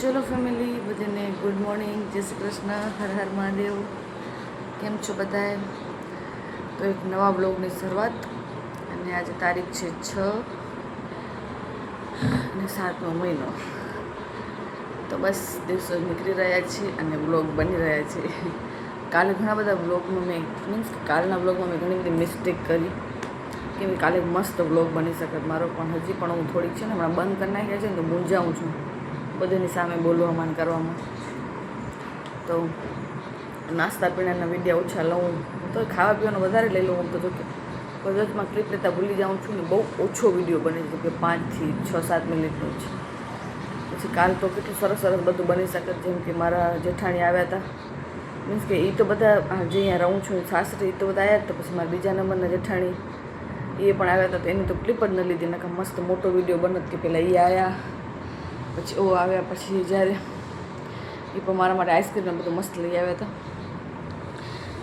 ચલો ફેમિલી બધાને good morning, જય શ્રી કૃષ્ણ, હર હર મહાદેવ. કેમ છો બધાએ? તો એક નવા બ્લોગની શરૂઆત, અને આજે તારીખ છે 6 અને 7મો મહિનો. તો બસ દિવસો નીકળી રહ્યા છે અને બ્લોગ બની રહ્યા છે. કાલે ઘણા બધા બ્લોગમાં મીન્સ કે કાલના બ્લોગમાં મેં ઘણી બધી મિસ્ટેક કરી, કેમ કાલે મસ્ત બ્લોગ બની શકે મારો, પણ હજી પણ હું થોડીક છે ને હમણાં બંધ કરી નાખ્યા છે ને તો મૂંઝાઉં છું બધાની સામે બોલવામાં કરવામાં. તો નાસ્તા પીણાના વિડીયો ઓછા લઉં, તો ખાવા પીવાનું વધારે લઈ લઉં. તો જો કે ગુજરાતમાં ક્લિપ લેતા ભૂલી જાઉં છું ને, બહુ ઓછો વિડીયો બને છે કે 5 થી 6-7 મિનિટનો છે. પછી કાલ તો કેટલું સરસ સરસ બધું બની શકે, જેમ કે મારા જેઠાણી આવ્યા હતા, મીન્સ કે એ તો બધા જે અહીંયા રહું છું સાસરી એ તો બધા આવ્યા હતા. પછી મારા બીજા નંબરના જેઠાણી એ પણ આવ્યા હતા, તો એની તો ક્લિપ જ ન લીધી, નકર મસ્ત મોટો વિડીયો બનત કે પહેલાં એ આવ્યા પછી ઓ આવ્યા, પછી જ્યારે એ પણ મારા માટે આઈસ્ક્રીમ બધું મસ્ત લઈ આવ્યા હતા.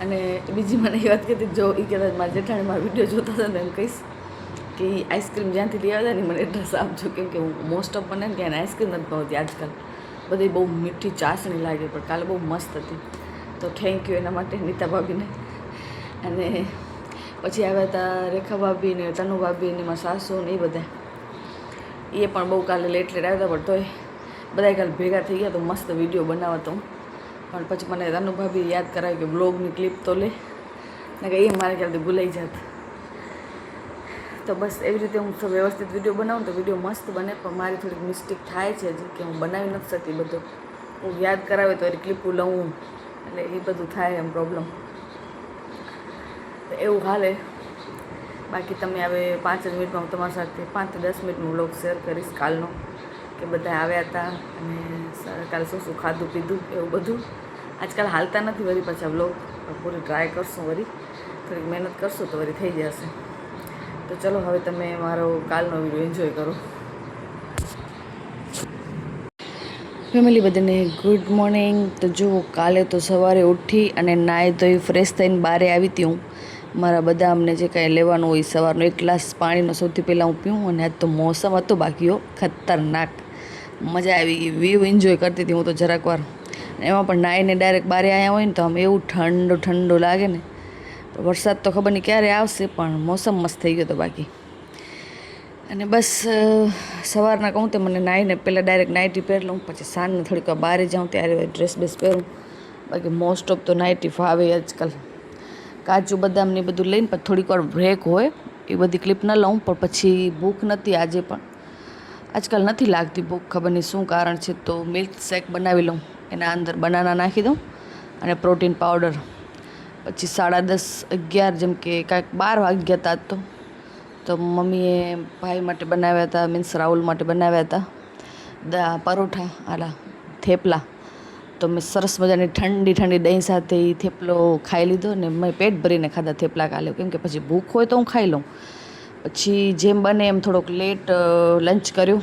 અને બીજી મને એ વાત કીધી, જો એ કદાચ મારા જેઠાણી મારા વિડીયો જોતા હતા ને એમ કહીશ કે એ આઈસ્ક્રીમ જ્યાંથી લઈ આવ્યા ને મને એડ્રેસ આપજો, કેમ કે હું મોસ્ટ ઓફ મને કે એને આઈસ્ક્રીમ નથી ભાવતી આજકાલ, બધી બહુ મીઠી ચાસણી લાગે, પણ કાલે બહુ મસ્ત હતી. તો થેન્ક યુ એના માટે નીતા ભાભીને. અને પછી આવ્યા હતા રેખા ભાભી ને તનુ ભાભી ને મારા સાસુ ને એ બધા, એ પણ બહુ કાલે લેટ આવ્યા હતા, પણ તોય બધા કાલે ભેગા થઈ ગયા તો મસ્ત વિડીયો બનાવતો હું. પણ પછી મને તનુ ભાભી યાદ કરાવી કે બ્લોગની ક્લિપ તો લે, ને કે એ મારે ખ્યાલથી ભૂલાઈ જાત. તો બસ એવી રીતે હું વ્યવસ્થિત વિડીયો બનાવું તો વિડીયો મસ્ત બને, પણ મારી થોડીક મિસ્ટેક થાય છે હજી કે હું બનાવી નથી શકતી બધું. હું યાદ કરાવે તો એની ક્લિપો લઉં, એટલે એ બધું થાય એમ પ્રોબ્લેમ. તો એવું હાલે. બાકી તમે હવે 5 જ મિનિટમાં હું તમારી સાથે 5 થી 10 મિનિટનું વ્લોગ શેર કરીશ કાલનો, કે બધા આવ્યા હતા અને કાલે શું શું ખાધું પીધું એવું બધું. આજકાલ હાલતા નથી વળી પાછા વ્લોગ, પૂરી ટ્રાય કરશું, વળી થોડીક મહેનત કરશું તો વળી થઈ જશે. તો ચલો હવે તમે મારો કાલનો વિડીયો એન્જોય કરો. ફેમિલી બધાને ગુડ મોર્નિંગ. તો જુઓ કાલે તો સવારે ઉઠી અને નાહી ધોઈ ફ્રેશ થઈને બહાર આવી હતી હું. મારા બધા અમને જે કાંઈ લેવાનું હોય સવારનો 1 ગ્લાસ પાણીનો સૌથી પહેલાં હું પીઉં. અને આજ તો મોસમ હતો બાકીઓ ખતરનાક, મજા આવી ગઈ, વ્યૂ એન્જોય કરતી હતી હું તો જરાક વાર. એમાં પણ નાહીને ડાયરેક્ટ બહાર આવ્યા હોય ને તો આમ એવું ઠંડુ ઠંડુ લાગે ને. વરસાદ તો ખબર નહીં ક્યારે આવશે, પણ મોસમ મસ્ત થઈ ગયો હતો બાકી. અને બસ સવારના કહું તો મને નાહીને પહેલાં ડાયરેક્ટ નાઇટી પહેરી લઉં, પછી સાંજને થોડીક વાર બહાર જાઉં ત્યારે ડ્રેસ બેસ પહેરું. બાકી મોસ્ટ ઓફ તો નાઇટી ફાવે આજકાલ. કાજુ બદામને બધું લઈને પછી થોડીક વાર બ્રેક હોય, એ બધી ક્લિપ ન લઉં. પણ પછી ભૂખ નથી આજે, પણ આજકાલ નથી લાગતી ભૂખ, ખબર નહીં શું કારણ છે. તો મિલ્ક શેક બનાવી લઉં, એના અંદર બનાના નાખી દઉં અને પ્રોટીન પાવડર. પછી 10:30-11 જેમ કે કાંઈક 12 વાગ્યા હતા તો મમ્મીએ ભાઈ માટે બનાવ્યા હતા, મીન્સ રાહુલ માટે બનાવ્યા હતા પરોઠા, આલા થેપલા. તો મેં સરસ મજાની ઠંડી ઠંડી દહીં સાથે એ થેપલો ખાઈ લીધો, ને મેં પેટ ભરીને ખાધા થેપલા કાલે, કેમ કે પછી ભૂખ હોય તો હું ખાઈ લઉં. પછી જેમ બને એમ થોડોક લેટ લંચ કર્યો.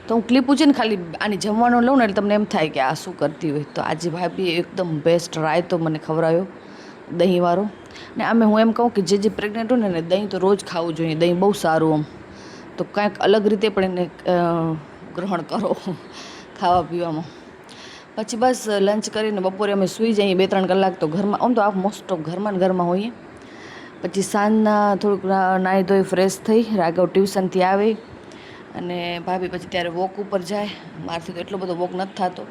તો હું ક્લિપ છે ને ખાલી આની જમવાનું લઉં ને એટલે તમને એમ થાય કે આ શું કરતી હોય. તો આજે ભાભીએ એકદમ બેસ્ટ રાયતો મને ખવડાવ્યો દહીંવાળો. ને આમે હું એમ કહું કે જે પ્રેગ્નેન્ટ હોય ને દહીં તો રોજ ખાવું જોઈએ, દહીં બહુ સારું આમ. તો કાંઈક અલગ રીતે પણ એને ગ્રહણ કરો ખાવા પીવામાં. પછી બસ લંચ કરીને બપોરે અમે સૂઈ જઈએ 2-3 કલાક તો ઘરમાં, આમ તો આ મોસ્ટ ઓફ ઘરમાં હોઈએ. પછી સાંજના થોડુંક નાહી ધોઈ ફ્રેશ થઈ, રાઘવ ટ્યુશનથી આવે અને ભાભી પછી ત્યારે વોક ઉપર જાય. મારાથી તો એટલો બધો વોક નથી થતો,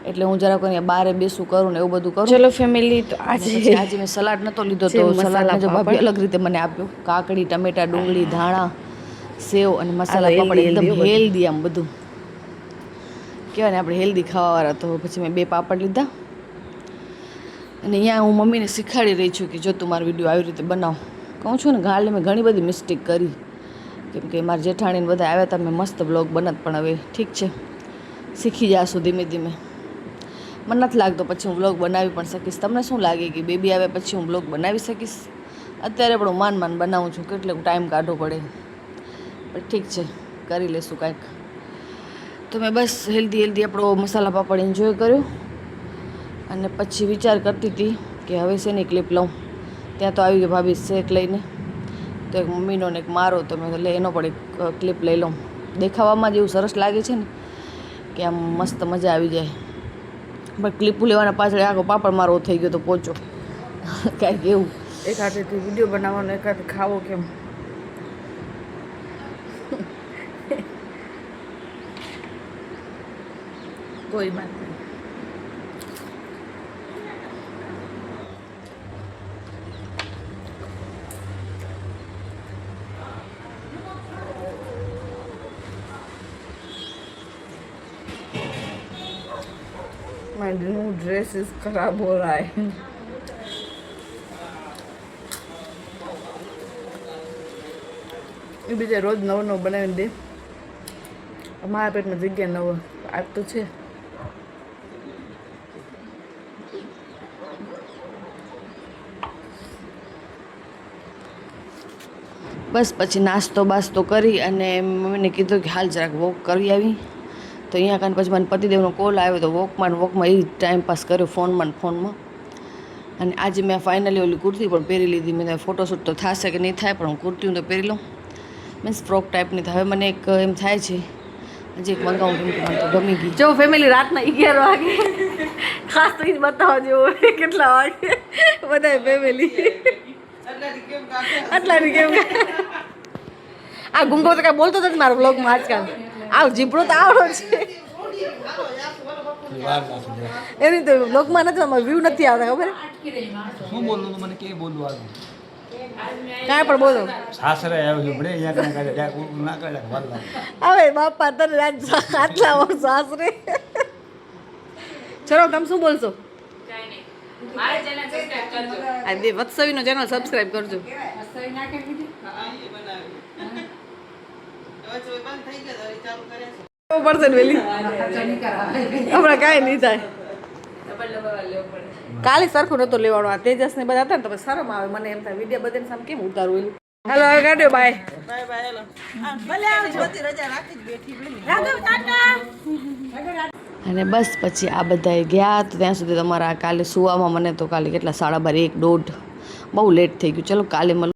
એટલે હું જરાક અહીંયા બહાર બેસું કરું ને એવું બધું કરું. ચલો ફેમિલી, તો આજે મેં સલાડ નહોતો લીધો, તો સલાડને જો ભાભી અલગ રીતે મને આપ્યો. કાકડી, ટમેટા, ડુંગળી, ધાણા, સેવ અને મસાલા પાપડ, એકદમ હેલ્ધી આમ બધું કહેવાય ને આપણે હેલ્ધી ખાવાવાળા. તો પછી મેં 2 પાપડ લીધા. અને અહીંયા હું મમ્મીને શીખવાડી રહી છું કે જો તું મારો વિડીયો આવી રીતે બનાવ. કહું છું ને ગાલે મેં ઘણી બધી મિસ્ટેક કરી, કેમ કે મારા જેઠાણીને બધા આવ્યા હતા, મેં મસ્ત બ્લોગ બનત, પણ હવે ઠીક છે, શીખી જાશું ધીમે ધીમે. મને નથી લાગતો પછી હું બ્લોગ બનાવી પણ શકીશ. તમને શું લાગે કે બેબી આવ્યા પછી હું બ્લોગ બનાવી શકીશ? અત્યારે પણ હું માન બનાવું છું, કેટલો ટાઈમ કાઢવો પડે, પણ ઠીક છે, કરી લેશું કાંઈક. તો મેં બસ હેલ્ધી આપણો મસાલા પાપડ એન્જોય કર્યો. અને પછી વિચાર કરતી હતી કે હવે શેની ક્લિપ લઉં. ત્યાં તો આવી ગઈ ભાભી શેક લઈને, તો એક મમ્મીનો ને એક મારો, તો મેં એનો પણ એક ક્લિપ લઈ લઉં. દેખાવામાં જ એવું સરસ લાગે છે ને, કે આમ મસ્ત મજા આવી જાય. પણ ક્લિપો લેવાના પાછળ આખો પાપડ મારો થઈ ગયો તો પહોંચો કાંઈક એવું. એક હાથેથી વિડીયો બનાવવાનો, એક હાથે ખાવો કેમ. કોઈ વાત નહીં. My new dress is खराब हो रहा है. એ બીજા રોજ નવો નવો બનાવીને દે. મારા પેટમાં જગ્યા નવો આજ તો છે. બસ પછી નાસ્તો બાસ્તો કરી અને મમ્મીને કીધું કે હાલ જરાક વોક કરી આવી. તો અહીંયા કાન પછી મને પતિદેવનો કોલ આવ્યો તો વોકમાં એ ટાઈમ પાસ કર્યો ફોનમાં. અને આજે મેં ફાઇનલી ઓલી કુર્તી પણ પહેરી લીધી. મેં ફોટોશૂટ તો થશે કે નહીં થાય પણ હું કુર્તી તો પહેરી લઉં. મીન્સ ફ્રોક ટાઈપની. હવે મને એક એમ થાય છે હજી એક મંગાવું કેમ કે મને તો ગમી ગઈ. જો ફેમિલી રાતના 11 વાગે ખાસ તો એ જ બતાવવા જેવું કેટલા વાગે બધા ફેમિલી આટલાની કેમ આ ગુંગો તો કાંઈ બોલતો નથી મારા વ્લોગમાં આજકાલ. આવ જીભડો તો આવડો છે એની તો વ્લોગમાં નથી, વ્યૂ નથી આવતા ખબર. શું બોલવું મને કે બોલવું આવ્યું કાંઈ પણ બોલો. સાસરે આવ્યો છું બડે અહીંયા ના કરે હવે બાપા તને આટલા વર્ષ સાસરે. ચલો તમે શું બોલશો? વત્સવીનો ચેનલ સબસ્ક્રાઇબ કરજો. હમણાં કાંઈ નહીં થાય. કાલે સરખું નતો લેવાનો. આ તેજસ ને બધા હતા ને તો શરમ આવે મને. એમ થાય વિડીયો બધાને સામે કેમ ઉતારવું. હેલો હવે કાઢ્યો. Bye bye bye. હેલો ભલે આવી જોતી રજા રાખી જ બેઠી. અને બસ પછી આ બધાએ ગયા તો ત્યાં સુધી તમારા કાલે સુવામાં મને તો કાલે કેટલા 12:30 1 બહુ લેટ થઈ ગયું. ચલો કાલે મળો.